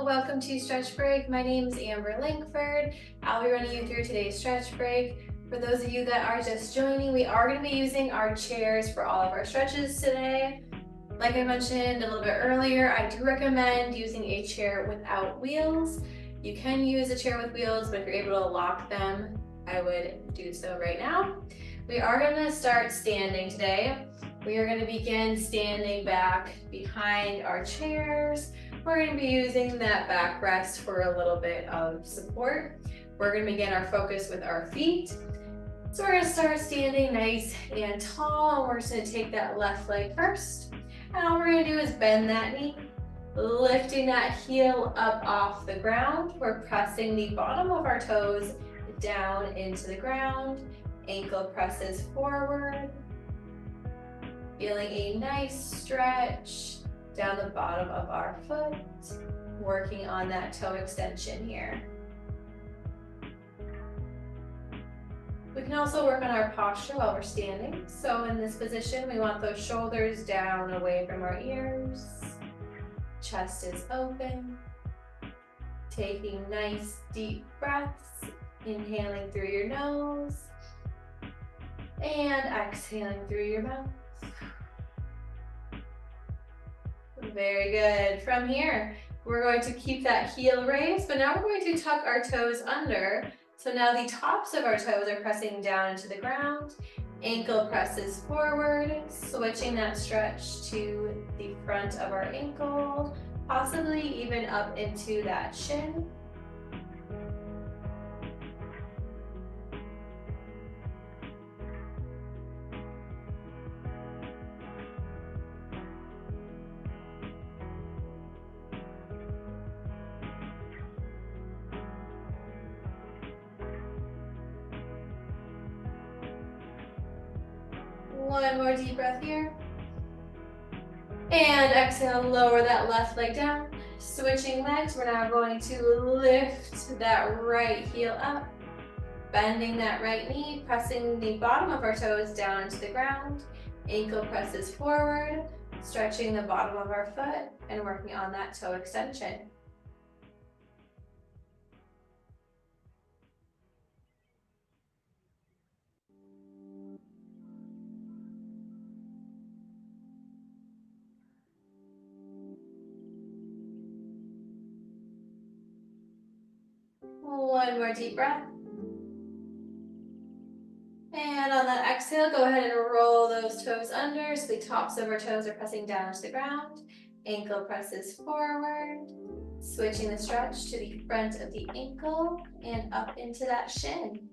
welcome to Stretch Break. My name is Amber Langford. I'll be running you through today's stretch break. For those of you that are just joining, we are going to be using our chairs for all of our stretches today. Like I mentioned a little bit earlier, I do recommend using a chair without wheels. You can use a chair with wheels, but if you're able to lock them, I would do so right now. We are going to start standing today. We are going to begin standing back behind our chairs. We're going to be using that backrest for a little bit of support. We're going to begin our focus with our feet. So we're going to start standing nice and tall, and we're just going to take that left leg first. And all we're going to do is bend that knee, lifting that heel up off the ground. We're pressing the bottom of our toes down into the ground. Ankle presses forward. Feeling a nice stretch down the bottom of our foot, working on that toe extension here. We can also work on our posture while we're standing. So in this position, we want those shoulders down away from our ears. Chest is open. Taking nice deep breaths, inhaling through your nose and exhaling through your mouth. Very good. From here, we're going to keep that heel raised, but now we're going to tuck our toes under. So now the tops of our toes are pressing down into the ground. Ankle presses forward, switching that stretch to the front of our ankle, possibly even up into that shin. One more deep breath here. And exhale, lower that left leg down. Switching legs, we're now going to lift that right heel up, bending that right knee, pressing the bottom of our toes down into the ground. Ankle presses forward, stretching the bottom of our foot and working on that toe extension. One more deep breath. And on that exhale, go ahead and roll those toes under so the tops of our toes are pressing down to the ground. Ankle presses forward, switching the stretch to the front of the ankle and up into that shin.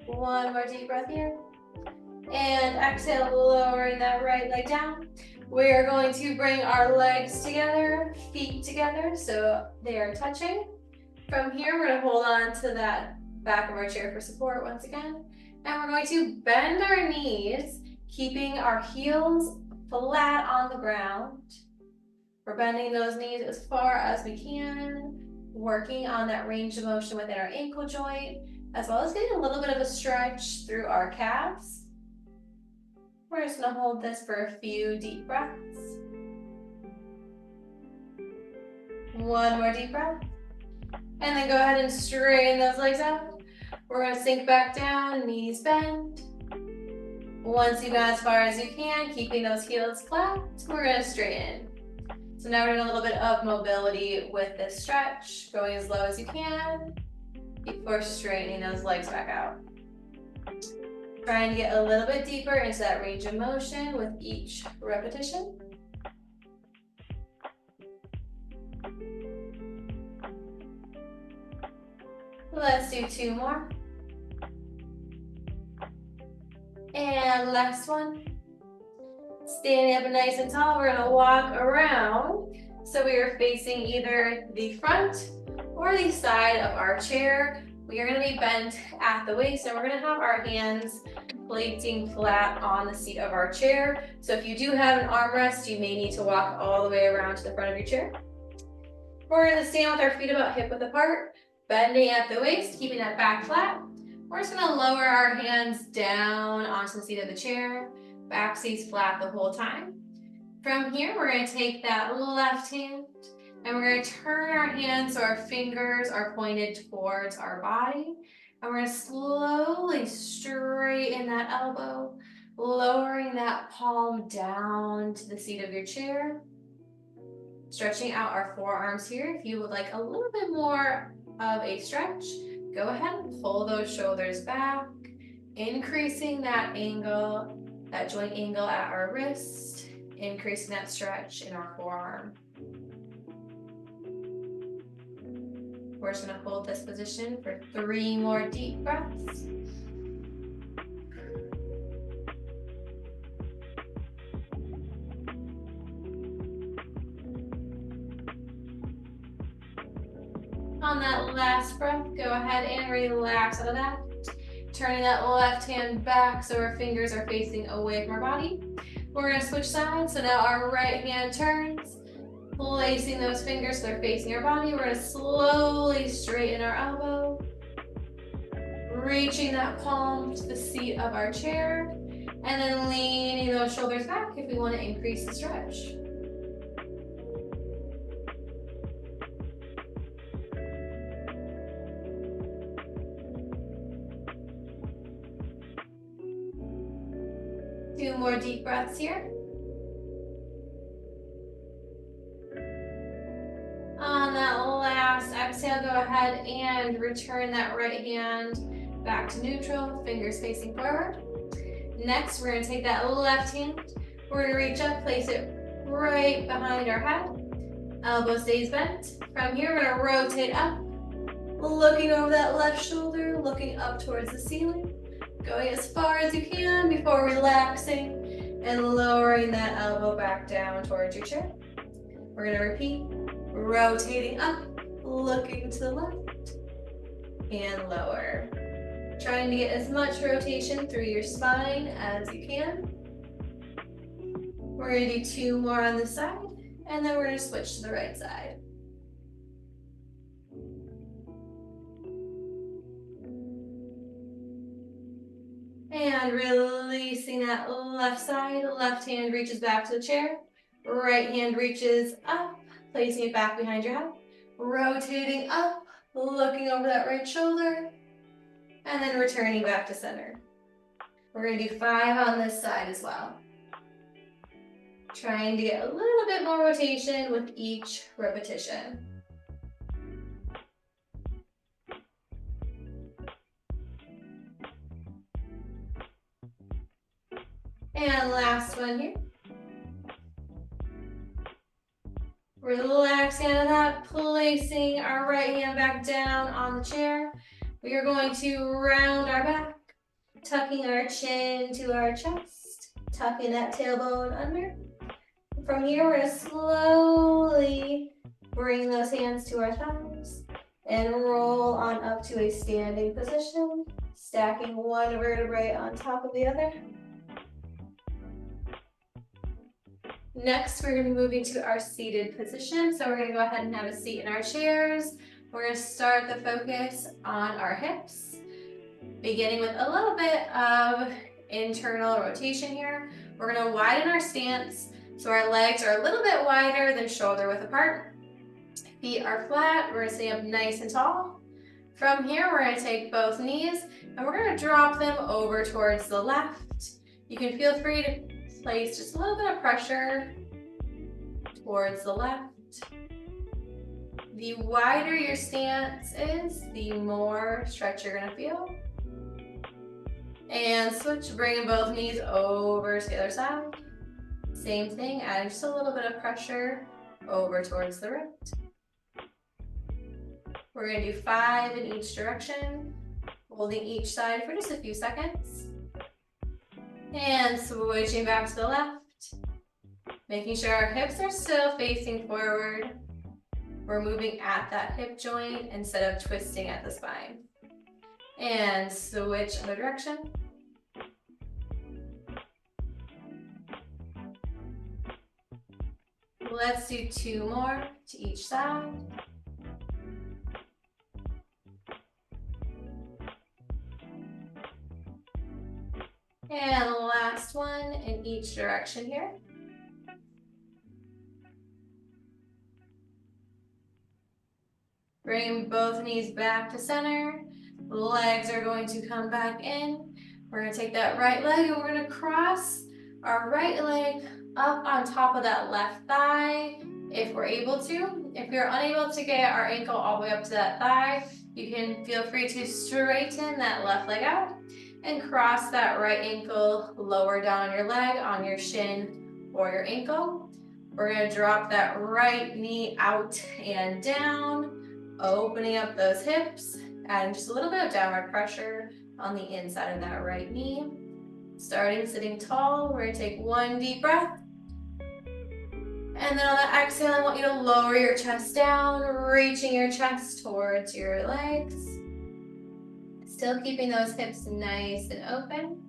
One more deep breath here. And exhale, lowering that right leg down. We are going to bring our legs together, feet together, so they are touching. From here, we're going to hold on to that back of our chair for support once again. And we're going to bend our knees, keeping our heels flat on the ground. We're bending those knees as far as we can, working on that range of motion within our ankle joint, as well as getting a little bit of a stretch through our calves. We're just going to hold this for a few deep breaths. One more deep breath. And then go ahead and straighten those legs out. We're going to sink back down, knees bend. Once you've gone as far as you can, keeping those heels flat, we're going to straighten. So now we're doing a little bit of mobility with this stretch, going as low as you can before straightening those legs back out. Trying to get a little bit deeper into that range of motion with each repetition. Let's do two more. And last one. Standing up nice and tall, we're gonna walk around. So we are facing either the front or the side of our chair. We are going to be bent at the waist, and we're going to have our hands placing flat on the seat of our chair. So if you do have an armrest, you may need to walk all the way around to the front of your chair. We're going to stand with our feet about hip width apart, bending at the waist, keeping that back flat. We're just going to lower our hands down onto the seat of the chair. Back stays flat the whole time. From here, we're going to take that left hand and we're going to turn our hands so our fingers are pointed towards our body. And we're going to slowly straighten that elbow, lowering that palm down to the seat of your chair. Stretching out our forearms here. If you would like a little bit more of a stretch, go ahead and pull those shoulders back, increasing that angle, that joint angle at our wrist, increasing that stretch in our forearm. We're just going to hold this position for 3 more deep breaths. On that last breath, go ahead and relax out of that. Turning that left hand back so our fingers are facing away from our body. We're going to switch sides. So now our right hand turns, placing those fingers so they're facing our body. We're going to slowly straighten our elbow, reaching that palm to the seat of our chair, and then leaning those shoulders back if we want to increase the stretch. Two more deep breaths here. On that last exhale, go ahead and return that right hand back to neutral, fingers facing forward. Next, we're going to take that left hand. We're going to reach up, place it right behind our head. Elbow stays bent. From here, we're going to rotate up, looking over that left shoulder, looking up towards the ceiling. Going as far as you can before relaxing and lowering that elbow back down towards your chair. We're going to repeat, rotating up, looking to the left, and lower. Trying to get as much rotation through your spine as you can. We're going to do 2 more on this side, and then we're going to switch to the right side. And releasing that left side, left hand reaches back to the chair, right hand reaches up, placing it back behind your head, rotating up, looking over that right shoulder, and then returning back to center. We're going to do 5 on this side as well. Trying to get a little bit more rotation with each repetition. And last one here. Relaxing out of that, placing our right hand back down on the chair. We are going to round our back, tucking our chin to our chest, tucking that tailbone under. From here, we're going to slowly bring those hands to our thighs and roll on up to a standing position, stacking one vertebrae on top of the other. Next, we're going to be moving to our seated position. So we're going to go ahead and have a seat in our chairs. We're going to start the focus on our hips, beginning with a little bit of internal rotation here. We're going to widen our stance so our legs are a little bit wider than shoulder width apart. Feet are flat. We're going to stay up nice and tall. From here, we're going to take both knees and we're going to drop them over towards the left. You can feel free to place just a little bit of pressure towards the left. The wider your stance is, the more stretch you're going to feel. And switch, bringing both knees over to the other side. Same thing, adding just a little bit of pressure over towards the right. We're going to do 5 in each direction, holding each side for just a few seconds. And switching back to the left, making sure our hips are still facing forward. We're moving at that hip joint instead of twisting at the spine. And switch other direction. Let's do 2 more to each side. And last one in each direction here. Bring both knees back to center. Legs are going to come back in. We're going to take that right leg and we're going to cross our right leg up on top of that left thigh if we're able to. If you're unable to get our ankle all the way up to that thigh, you can feel free to straighten that left leg out and cross that right ankle lower down on your leg, on your shin or your ankle. We're going to drop that right knee out and down, opening up those hips, adding just a little bit of downward pressure on the inside of that right knee. Starting sitting tall, we're going to take 1 deep breath. And then on the exhale, I want you to lower your chest down, reaching your chest towards your legs. Still keeping those hips nice and open.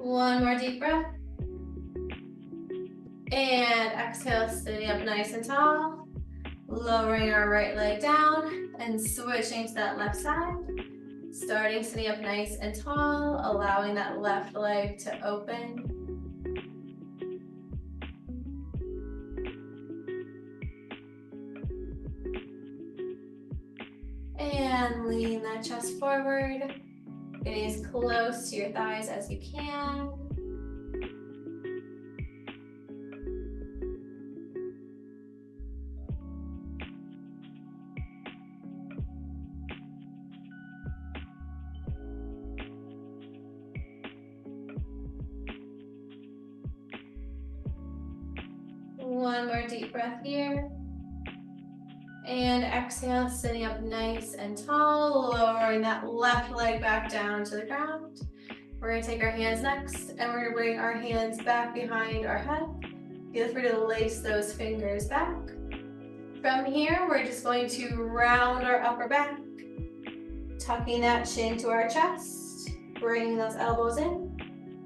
One more deep breath. And exhale, sitting up nice and tall. Lowering our right leg down and switching to that left side. Starting sitting up nice and tall, allowing that left leg to open. And lean that chest forward, getting as close to your thighs as you can. One more deep breath here. And exhale, sitting up nice and tall, lowering that left leg back down to the ground. We're going to take our hands next, and we're going to bring our hands back behind our head. Feel free to lace those fingers back. From here, we're just going to round our upper back, tucking that chin to our chest, bringing those elbows in,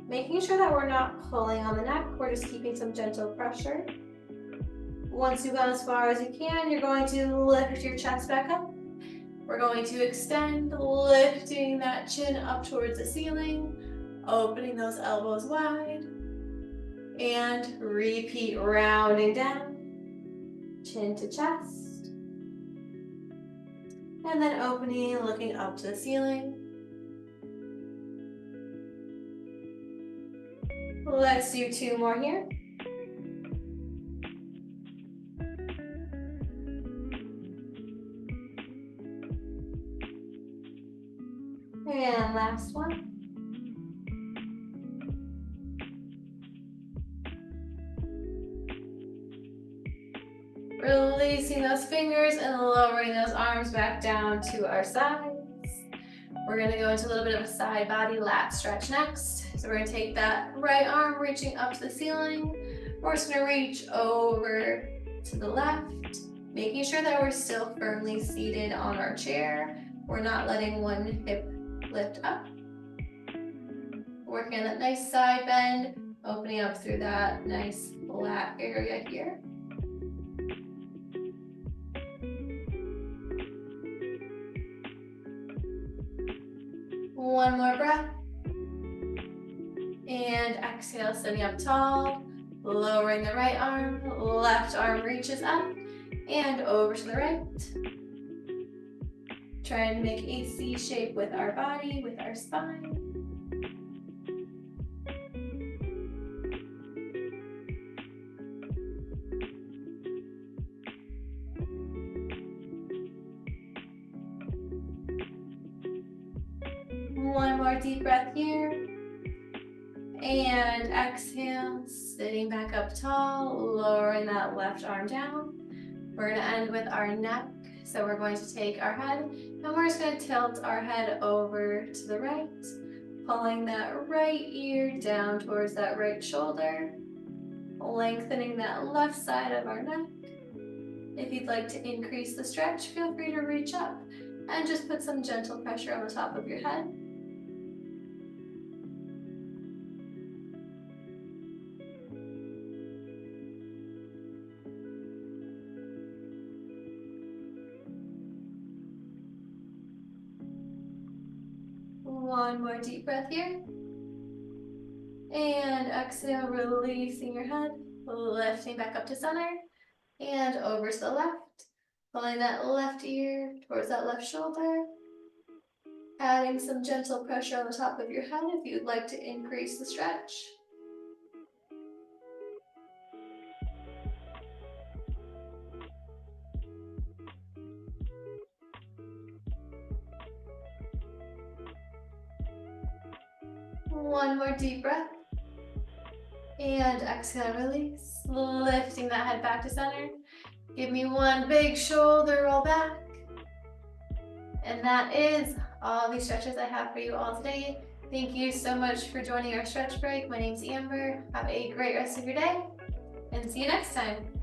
making sure that we're not pulling on the neck, we're just keeping some gentle pressure. Once you've gone as far as you can, you're going to lift your chest back up. We're going to extend, lifting that chin up towards the ceiling, opening those elbows wide, and repeat rounding down, chin to chest, and then opening, looking up to the ceiling. Let's do 2 more here. And last one. Releasing those fingers and lowering those arms back down to our sides. We're going to go into a little bit of a side body lat stretch next. So we're going to take that right arm reaching up to the ceiling. We're just going to reach over to the left, making sure that we're still firmly seated on our chair. We're not letting one hip lift up. Working on that nice side bend, opening up through that nice flat area here. One more breath. And exhale, sitting up tall, lowering the right arm, left arm reaches up and over to the right. Try and make a C shape with our body, with our spine. One more deep breath here. And exhale, sitting back up tall, lowering that left arm down. We're going to end with our neck. So we're going to take our head And we're just going to tilt our head over to the right, pulling that right ear down towards that right shoulder, lengthening that left side of our neck. If you'd like to increase the stretch, feel free to reach up and just put some gentle pressure on the top of your head. One more deep breath here. And exhale, releasing your head, lifting back up to center and over to the left. Pulling that left ear towards that left shoulder. Adding some gentle pressure on the top of your head if you'd like to increase the stretch. One more deep breath. And exhale, release. Lifting that head back to center. Give me one big shoulder roll back. And that is all the stretches I have for you all today. Thank you so much for joining our stretch break. My name's Amber. Have a great rest of your day and see you next time.